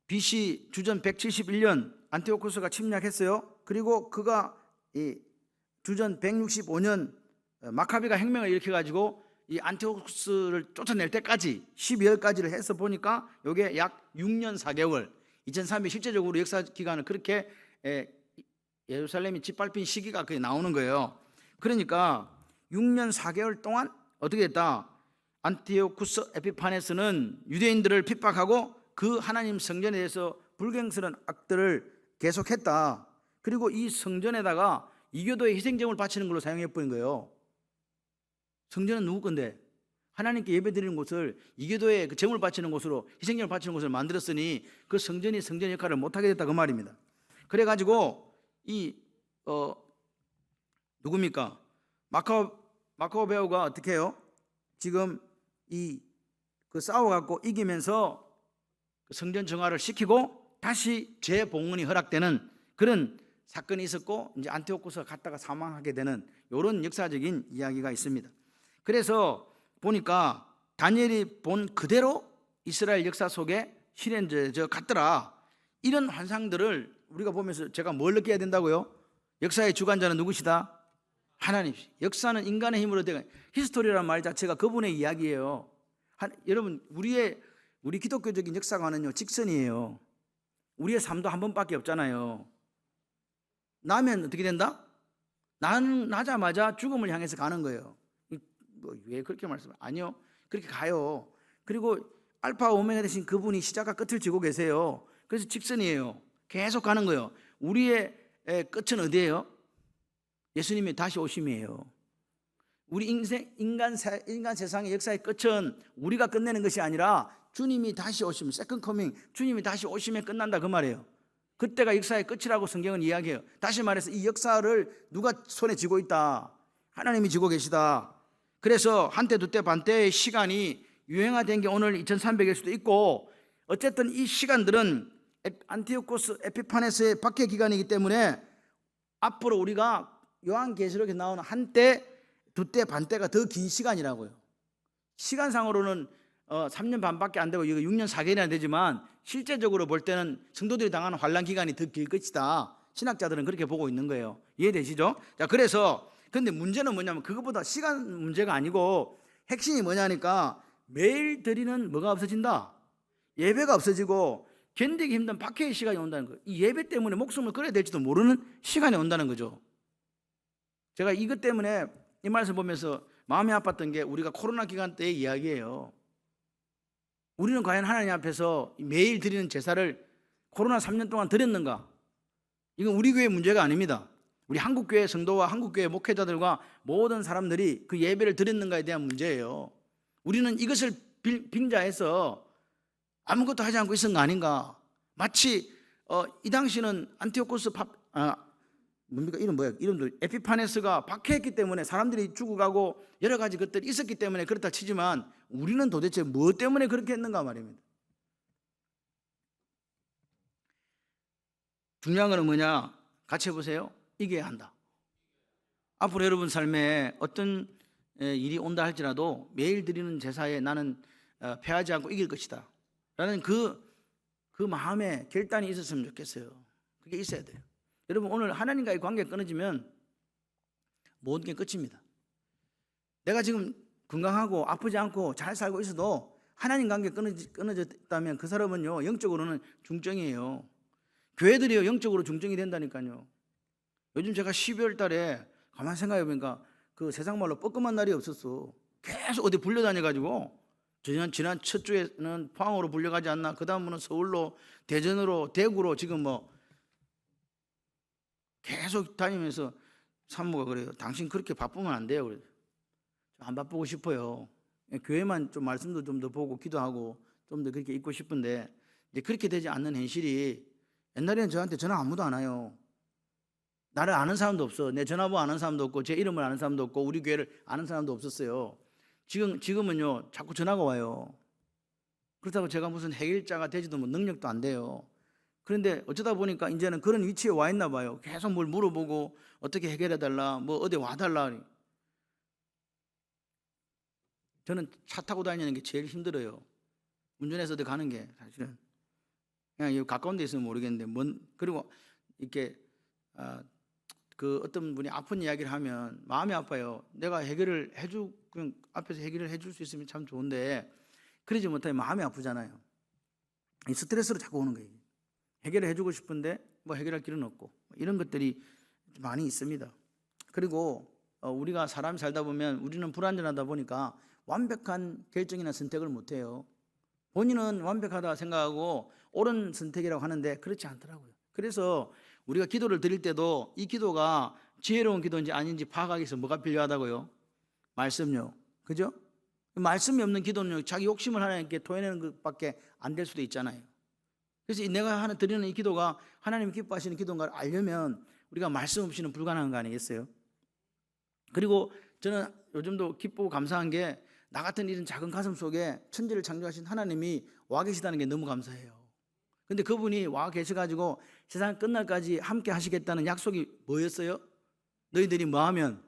BC 주전 171년 안티오코스가 침략했어요. 그리고 그가 주전 165년 마카비가 혁명을 일으켜가지고 이 안티오코스를 쫓아낼 때까지 12월까지를 해서 보니까 이게 약 6년 4개월, 2300 실제적으로 역사 기간을 그렇게 예루살렘이 짓밟힌 시기가 그게 나오는 거예요. 그러니까 6년 4개월 동안 어떻게 했다? 안티오쿠스 에피파네스는 유대인들을 핍박하고 그 하나님 성전에 대해서 불경스러운 악들을 계속했다. 그리고 이 성전에다가 이교도의 희생제물을 바치는 걸로 사용해버린 거예요. 성전은 누구 건데? 하나님께 예배드리는 곳을 이교도의 그 제물 바치는 곳으로, 희생제물 바치는 곳을 만들었으니 그 성전이 성전 역할을 못하게 됐다 그 말입니다. 그래가지고 누굽니까? 마카오베오가 어떻게 해요? 지금 싸워갖고 이기면서 성전 정화를 시키고 다시 재봉헌이 허락되는 그런 사건이 있었고, 이제 안티오코스가 갔다가 사망하게 되는 이런 역사적인 이야기가 있습니다. 그래서 보니까 다니엘이 본 그대로 이스라엘 역사 속에 실현되어 갔더라. 이런 환상들을 우리가 보면서 제가 뭘 느껴야 된다고요? 역사의 주관자는 누구시다? 하나님. 역사는 인간의 힘으로 되가, 히스토리라는 말 자체가 그분의 이야기예요. 여러분, 우리 기독교적인 역사관은요, 직선이에요. 우리의 삶도 한 번밖에 없잖아요. 나면 어떻게 된다? 나자마자 죽음을 향해서 가는 거예요. 왜 그렇게 말씀해요? 아니요, 그렇게 가요. 그리고 알파와 오메가 되신 그분이 시작과 끝을 지고 계세요. 그래서 직선이에요. 계속 가는 거예요. 우리의 끝은 어디예요? 예수님의 다시 오심이에요. 우리 인간 세상의 역사의 끝은 우리가 끝내는 것이 아니라 주님이 다시 오시면, 세컨드 커밍, 주님이 다시 오시면 끝난다 그 말이에요. 그때가 역사의 끝이라고 성경은 이야기해요. 다시 말해서 이 역사를 누가 손에 쥐고 있다? 하나님이 쥐고 계시다. 그래서 한때 두때 반때의 시간이 유행화된 게 오늘 2300일 수도 있고, 어쨌든 이 시간들은 안티오코스 에피파네스의 박해 기간이기 때문에 앞으로 우리가 요한계시록에 나오는 한때, 두때, 반때가 더 긴 시간이라고요. 시간상으로는 3년 반밖에 안 되고 이거 6년 4개월이나 되지만 실제적으로 볼 때는 성도들이 당하는 환난 기간이 더 길 것이다. 신학자들은 그렇게 보고 있는 거예요. 이해되시죠? 자, 그래서 근데 문제는 뭐냐면 그것보다 시간 문제가 아니고 핵심이 뭐냐니까 매일 드리는 뭐가 없어진다. 예배가 없어지고 견디기 힘든 박해의 시간이 온다는 거예요. 이 예배 때문에 목숨을 걸어야 될지도 모르는 시간이 온다는 거죠. 제가 이것 때문에 이 말씀 보면서 마음이 아팠던 게 우리가 코로나 기간 때의 이야기예요. 우리는 과연 하나님 앞에서 매일 드리는 제사를 코로나 3년 동안 드렸는가? 이건 우리 교회 문제가 아닙니다. 우리 한국교회 성도와 한국교회 목회자들과 모든 사람들이 그 예배를 드렸는가에 대한 문제예요. 우리는 이것을 빙자해서 아무것도 하지 않고 있었던 거 아닌가? 마치 이 당시는 안티오코스 뭡니까? 이름 뭐야? 이름도 에피파네스가 박해했기 때문에 사람들이 죽어가고 여러 가지 것들이 있었기 때문에 그렇다 치지만 우리는 도대체 뭐 때문에 그렇게 했는가 말입니다. 중요한 건 뭐냐? 같이 해보세요. 이겨야 한다. 앞으로 여러분 삶에 어떤 일이 온다 할지라도 매일 드리는 제사에 나는 패하지 않고 이길 것이다 라는 그 마음에 결단이 있었으면 좋겠어요. 그게 있어야 돼요. 여러분 오늘 하나님과의 관계가 끊어지면 모든 게 끝입니다. 내가 지금 건강하고 아프지 않고 잘 살고 있어도 하나님 관계 끊어졌다면 그 사람은요 영적으로는 중증이에요. 교회들이요 영적으로 중증이 된다니까요. 요즘 제가 12월 달에 가만 생각해 보니까 그 세상 말로 뻐끔한 날이 없었어. 계속 어디 불려다녀가지고 지난 첫 주에는 포항으로 불려가지 않나, 그 다음은 서울로, 대전으로, 대구로 지금 뭐 계속 다니면서 산모가 그래요. 당신 그렇게 바쁘면 안 돼요. 그래서 안 바쁘고 싶어요. 교회만 좀 말씀도 좀 더 보고 기도하고 좀 더 그렇게 있고 싶은데 이제 그렇게 되지 않는 현실이, 옛날에는 저한테 전화 아무도 안 와요. 나를 아는 사람도 없어. 내 전화번호 아는 사람도 없고 제 이름을 아는 사람도 없고 우리 교회를 아는 사람도 없었어요. 지금은요 자꾸 전화가 와요. 그렇다고 제가 무슨 해결자가 되지도 뭐 능력도 안 돼요. 그런데 어쩌다 보니까 이제는 그런 위치에 와 있나 봐요. 계속 뭘 물어보고 어떻게 해결해달라, 뭐 어디 와달라. 저는 차 타고 다니는 게 제일 힘들어요. 운전해서 어디 가는 게 사실은 그냥 여기 가까운 데 있으면 모르겠는데 그리고 이렇게 그 어떤 분이 아픈 이야기를 하면 마음이 아파요. 내가 해결을 그냥 앞에서 해결을 해줄 수 있으면 참 좋은데 그러지 못하면 마음이 아프잖아요. 이 스트레스로 자꾸 오는 거예요. 해결을 해주고 싶은데 뭐 해결할 길은 없고 이런 것들이 많이 있습니다. 그리고 우리가 사람이 살다 보면 우리는 불완전하다 보니까 완벽한 결정이나 선택을 못해요. 본인은 완벽하다 생각하고 옳은 선택이라고 하는데 그렇지 않더라고요. 그래서 우리가 기도를 드릴 때도 이 기도가 지혜로운 기도인지 아닌지 파악하기 위해서 뭐가 필요하다고요? 말씀요. 그죠? 말씀이 없는 기도는 자기 욕심을 하나님께 토해내는 것밖에 안 될 수도 있잖아요. 그래서 내가 드리는 이 기도가 하나님이 기뻐하시는 기도인가를 알려면 우리가 말씀 없이는 불가능한 거 아니겠어요? 그리고 저는 요즘도 기쁘고 감사한 게 나 같은 이런 작은 가슴 속에 천지를 창조하신 하나님이 와 계시다는 게 너무 감사해요. 근데 그분이 와 계셔가지고 세상 끝날까지 함께 하시겠다는 약속이 뭐였어요? 너희들이 뭐하면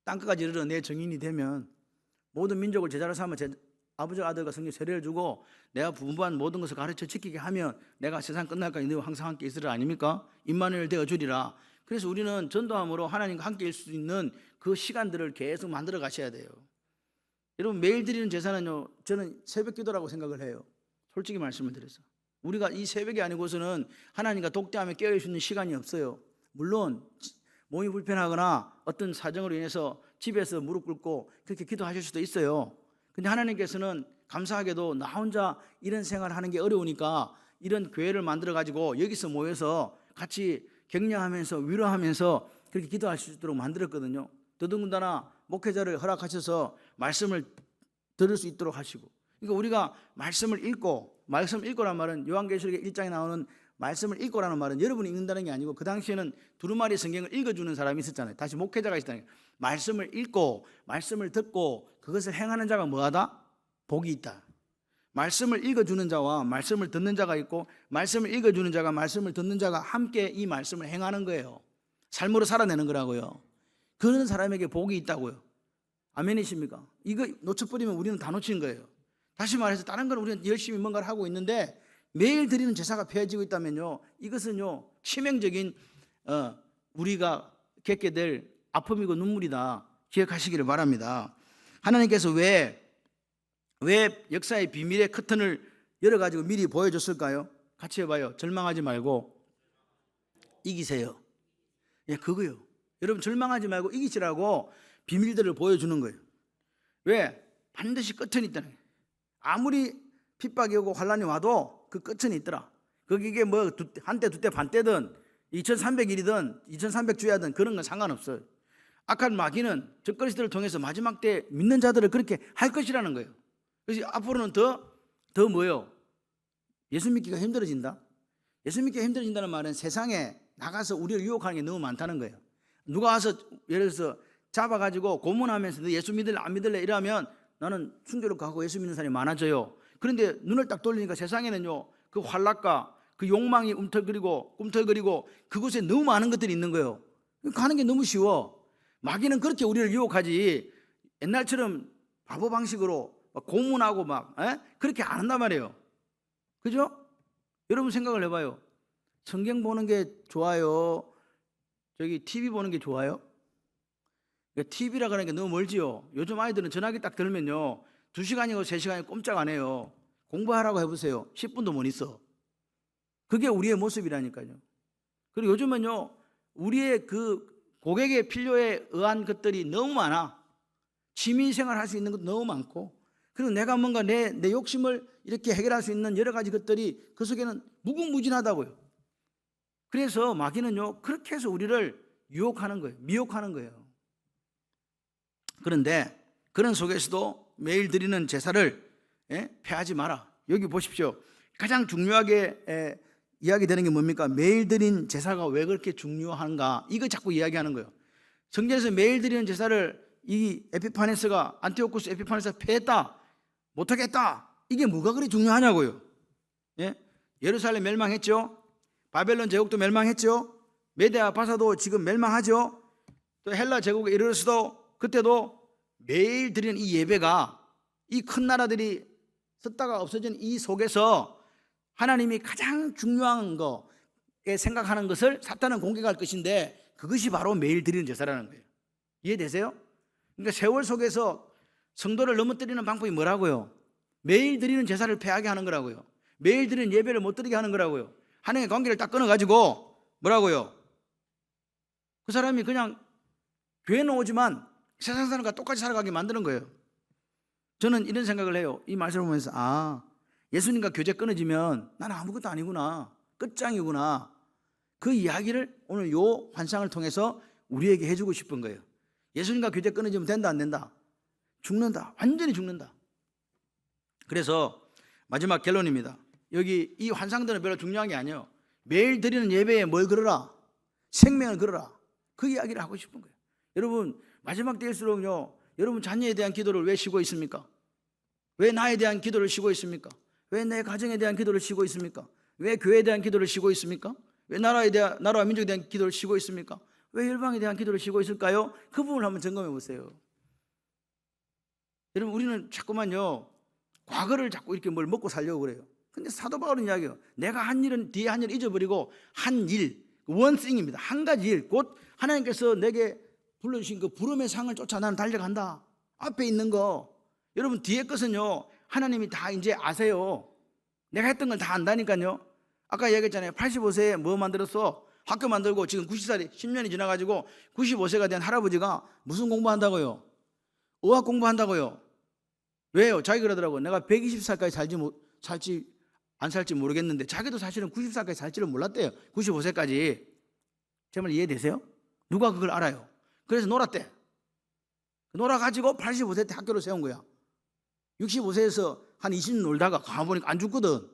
땅끝까지 이르러 내 증인이 되면 모든 민족을 제자로 삼아 아버지와 아들과 성령 세례를 주고 내가 분부한 모든 것을 가르쳐 지키게 하면 내가 세상 끝날까지 너희와 항상 함께 있으리라 아닙니까? 임마누엘 되어 주리라. 그래서 우리는 전도함으로 하나님과 함께 있을 수 있는 그 시간들을 계속 만들어 가셔야 돼요. 여러분 매일 드리는 제사는요 저는 새벽 기도라고 생각을 해요. 솔직히 말씀을 드려서 우리가 이 새벽이 아니고서는 하나님과 독대하며 깨어있을 수 있는 시간이 없어요. 물론 몸이 불편하거나 어떤 사정으로 인해서 집에서 무릎 꿇고 그렇게 기도하실 수도 있어요. 근데 하나님께서는 감사하게도 나 혼자 이런 생활을 하는 게 어려우니까 이런 교회를 만들어 가지고 여기서 모여서 같이 격려하면서 위로하면서 그렇게 기도할 수 있도록 만들었거든요. 더더군다나 목회자를 허락하셔서 말씀을 들을 수 있도록 하시고, 그러니까 우리가 말씀을 읽고란 말은 요한계시록 1장에 나오는 말씀을 읽고라는 말은 여러분이 읽는다는 게 아니고 그 당시에는 두루마리 성경을 읽어주는 사람이 있었잖아요. 다시 목회자가 있었다는 거예요. 말씀을 읽고 말씀을 듣고 그것을 행하는 자가 뭐하다? 복이 있다. 말씀을 읽어주는 자와 말씀을 듣는 자가 있고, 말씀을 읽어주는 자가 말씀을 듣는 자가 함께 이 말씀을 행하는 거예요. 삶으로 살아내는 거라고요. 그런 사람에게 복이 있다고요. 아멘이십니까? 이거 놓쳐버리면 우리는 다 놓친 거예요. 다시 말해서 다른 건 우리는 열심히 뭔가를 하고 있는데 매일 드리는 제사가 폐해지고 있다면요, 이것은요 치명적인 우리가 겪게 될 아픔이고 눈물이다. 기억하시기를 바랍니다. 하나님께서 왜 역사의 비밀의 커튼을 열어가지고 미리 보여줬을까요? 같이 해봐요. 절망하지 말고 이기세요. 예, 그거요. 여러분 절망하지 말고 이기시라고 비밀들을 보여주는 거예요. 왜? 반드시 끝은 있다는 거예요. 아무리 핍박이 오고 환란이 와도 그 끝은 있더라. 그게 뭐 한때 두때 반때든 2300일이든 2300주야든 그런 건 상관없어요. 악한 마귀는 적그리스도를 통해서 마지막 때 믿는 자들을 그렇게 할 것이라는 거예요. 그래서 앞으로는 더 뭐요? 예수 믿기가 힘들어진다. 예수 믿기가 힘들어진다는 말은 세상에 나가서 우리를 유혹하는 게 너무 많다는 거예요. 누가 와서 예를 들어서 잡아가지고 고문하면서 너 예수 믿을래 안 믿을래 이러면 나는 순교로 가고 예수 믿는 사람이 많아져요. 그런데 눈을 딱 돌리니까 세상에는요 그 환락과 그 욕망이 꿈틀거리고 그곳에 너무 많은 것들이 있는 거예요. 가는 게 너무 쉬워. 마귀는 그렇게 우리를 유혹하지 옛날처럼 바보 방식으로 고문하고 그렇게 안 한단 말이에요. 그죠? 여러분 생각을 해봐요. 성경 보는 게 좋아요? 저기 TV 보는 게 좋아요? TV라 그러는 게 너무 멀지요. 요즘 아이들은 전화기 딱 들면요 2시간이고 3시간이 꼼짝 안 해요. 공부하라고 해보세요. 10분도 못 있어. 그게 우리의 모습이라니까요. 그리고 요즘은요 우리의 그 고객의 필요에 의한 것들이 너무 많아. 취미생활 할 수 있는 것도 너무 많고, 그리고 내가 뭔가 내 욕심을 이렇게 해결할 수 있는 여러 가지 것들이 그 속에는 무궁무진하다고요. 그래서 마귀는요 그렇게 해서 우리를 유혹하는 거예요. 미혹하는 거예요. 그런데 그런 속에서도 매일 드리는 제사를 폐하지 마라. 여기 보십시오. 가장 중요하게 이야기되는 게 뭡니까? 매일 드린 제사가 왜 그렇게 중요한가? 이거 자꾸 이야기하는 거예요. 성경에서 매일 드리는 제사를 이 에피파네스가 안티오쿠스 에피파네스가 폐했다, 못하겠다. 이게 뭐가 그리 중요하냐고요. 예루살렘 멸망했죠. 바벨론 제국도 멸망했죠. 메데아 바사도 지금 멸망하죠. 또 헬라 제국에 이르렀어도 그때도 매일 드리는 이 예배가 이 큰 나라들이 섰다가 없어진 이 속에서 하나님이 가장 중요한 거에 생각하는 것을 사탄은 공격할 것인데 그것이 바로 매일 드리는 제사라는 거예요. 이해되세요? 그러니까 세월 속에서 성도를 넘어뜨리는 방법이 뭐라고요? 매일 드리는 제사를 폐하게 하는 거라고요. 매일 드리는 예배를 못 드리게 하는 거라고요. 하나님의 관계를 딱 끊어가지고 뭐라고요? 그 사람이 그냥 교회는 오지만 세상 사람과 똑같이 살아가게 만드는 거예요. 저는 이런 생각을 해요. 이 말씀을 보면서 예수님과 교제 끊어지면 나는 아무것도 아니구나, 끝장이구나, 그 이야기를 오늘 요 환상을 통해서 우리에게 해주고 싶은 거예요. 예수님과 교제 끊어지면 된다 안 된다? 죽는다. 완전히 죽는다. 그래서 마지막 결론입니다. 여기 이 환상들은 별로 중요한 게 아니에요. 매일 드리는 예배에 뭘 걸어라? 생명을 걸어라. 그 이야기를 하고 싶은 거예요. 여러분 마지막 때일수록요 여러분 자녀에 대한 기도를 왜 쉬고 있습니까? 왜 나에 대한 기도를 쉬고 있습니까? 왜 내 가정에 대한 기도를 쉬고 있습니까? 왜 교회에 대한 기도를 쉬고 있습니까? 왜 나라와 민족에 대한 기도를 쉬고 있습니까? 왜 열방에 대한 기도를 쉬고 있을까요? 그 부분을 한번 점검해 보세요. 여러분 우리는 자꾸만요 과거를 자꾸 이렇게 뭘 먹고 살려고 그래요. 근데 사도 바울은 이야기해요. 내가 한 일은 뒤에 한 일을 잊어버리고 한 일, 원싱입니다. 한 가지 일, 곧 하나님께서 내게 불러주신 그 부름의 상을 쫓아 나는 달려간다. 앞에 있는 거, 여러분 뒤에 것은요 하나님이 다 이제 아세요. 내가 했던 걸 다 안다니까요. 아까 얘기했잖아요. 85세에 뭐 만들었어? 학교 만들고 지금 90살이 10년이 지나가지고 95세가 된 할아버지가 무슨 공부한다고요? 의학 공부한다고요. 왜요? 자기 그러더라고요. 내가 120살까지 살지 안 살지 모르겠는데 자기도 사실은 90살까지 살지를 몰랐대요. 95세까지. 제 말 이해되세요? 누가 그걸 알아요? 그래서 놀았대. 놀아가지고 85세 때 학교를 세운 거야. 65세에서 한 20년 놀다가 가보니까 안 죽거든.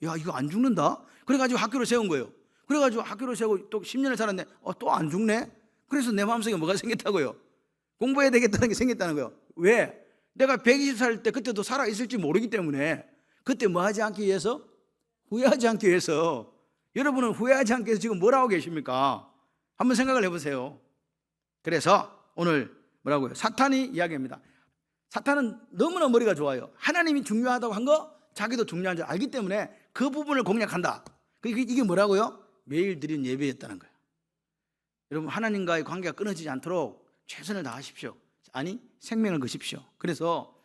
야 이거 안 죽는다? 그래가지고 학교를 세운 거예요. 그래가지고 학교를 세우고 또 10년을 살았네. 또 안 죽네? 그래서 내 마음속에 뭐가 생겼다고요? 공부해야 되겠다는 게 생겼다는 거예요. 왜? 내가 120살 때 그때도 살아있을지 모르기 때문에 그때 뭐 하지 않기 위해서? 후회하지 않기 위해서. 여러분은 후회하지 않기 위해서 지금 뭘 하고 계십니까? 한번 생각을 해보세요. 그래서 오늘 뭐라고요? 사탄이 이야기합니다. 사탄은 너무나 머리가 좋아요. 하나님이 중요하다고 한 거 자기도 중요한 줄 알기 때문에 그 부분을 공략한다. 이게 뭐라고요? 매일 드린 예배였다는 거예요. 여러분, 하나님과의 관계가 끊어지지 않도록 최선을 다하십시오. 아니, 생명을 거십시오. 그래서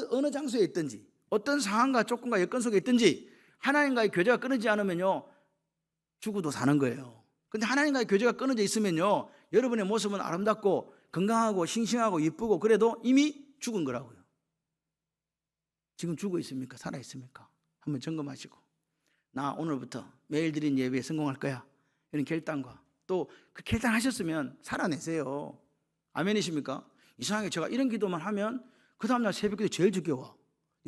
어느 장소에 있든지, 어떤 상황과 조건과 여건 속에 있든지 하나님과의 교제가 끊어지지 않으면요, 죽어도 사는 거예요. 근데 하나님과의 교제가 끊어져 있으면요, 여러분의 모습은 아름답고 건강하고 싱싱하고 이쁘고 그래도 이미 죽은 거라고요. 지금 죽어 있습니까? 살아 있습니까? 한번 점검하시고, 나 오늘부터 매일 드린 예배에 성공할 거야, 이런 결단과 또 그 결단하셨으면 살아내세요. 아멘이십니까? 이상하게 제가 이런 기도만 하면 그 다음날 새벽기도 제일 늦게 와.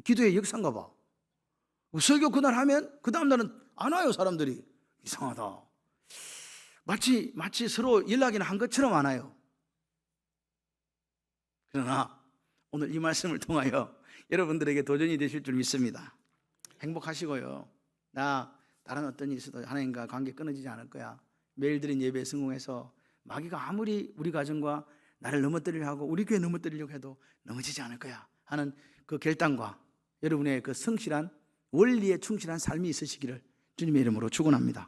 기도의 역사인가 봐. 설교 그날 하면 그 다음날은 안 와요. 사람들이. 이상하다. 마치 서로 연락이나 한 것처럼 안 와요. 그러나 오늘 이 말씀을 통하여 여러분들에게 도전이 되실 줄 믿습니다. 행복하시고요. 나 다른 어떤 일이 있어도 하나님과 관계 끊어지지 않을 거야. 매일 드린 예배에 성공해서 마귀가 아무리 우리 가정과 나를 넘어뜨리려고 하고 우리 교회 넘어뜨리려고 해도 넘어지지 않을 거야 하는 그 결단과 여러분의 그 성실한 원리에 충실한 삶이 있으시기를 주님의 이름으로 축원합니다.